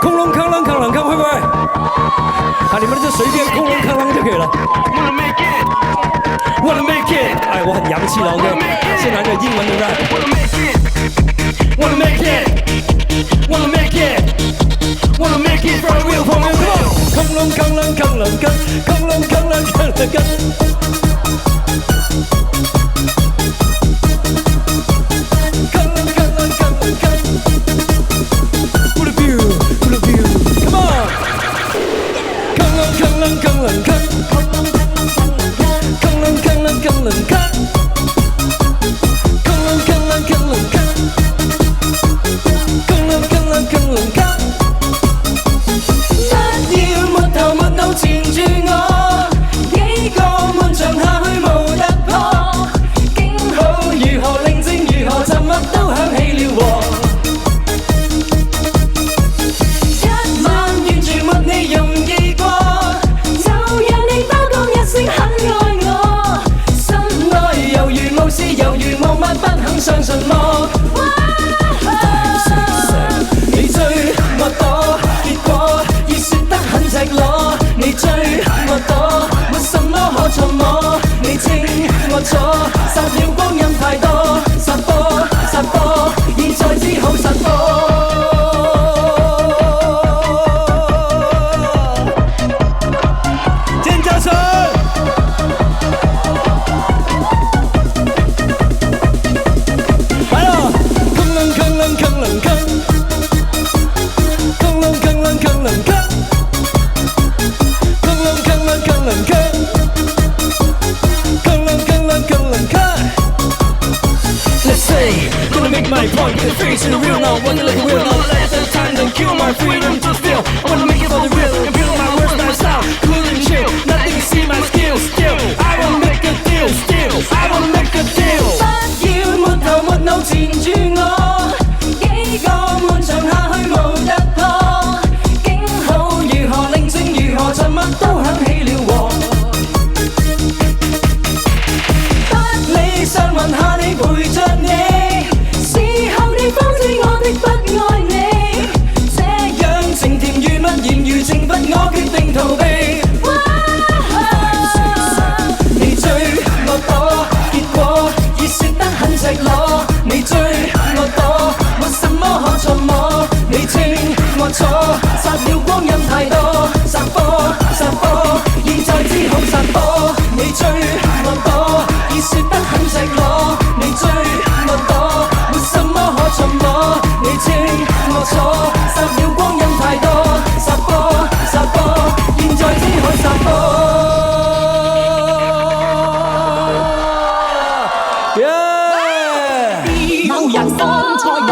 空窿坑啷坑啷坑，会不会？啊，你们就随便空窿坑啷就可以了。Wanna make it， 哎，我很洋气的 ，OK， 是拿个英文对不对 ？Wanna make it，Wanna make it，Wanna make it for real， 朋友 ，Come on， 空窿坑啷坑啷坑，空窿坑啷坑啷坑。相信我，你追我躲，結果已說得很赤裸。你追我躲，沒什麼可觸摸。你清我楚，殺了光陰太多，殺波殺波，現在只好殺波。尖叫聲！My point, the face is real now. Wanna let the real now. Let the time to kill my freedom to feel. I wanna make it for the real and build my words myself. Cool and chill, nothing to see my skills. Still, I wanna make a deal. Still, I wanna make a deal. 不要沒頭沒腦纏住我，幾個漫長下去無突破。警號如何寧靜如何沉默都響起了禍。不理想問下你陪着你。不愛你，這樣情甜如蜜，言如懲罰，我決定逃避。你追我躲，結果已說得很赤裸。你追我躲，沒什麼可觸摸。你清我楚，殺了光陰太多，殺波殺波，現在只好殺波。你追我躲，已說得很赤裸。你追我躲，沒什麼可觸摸。你清我楚，殺了光陰太多，殺波殺波，現在只可殺波。某人身材內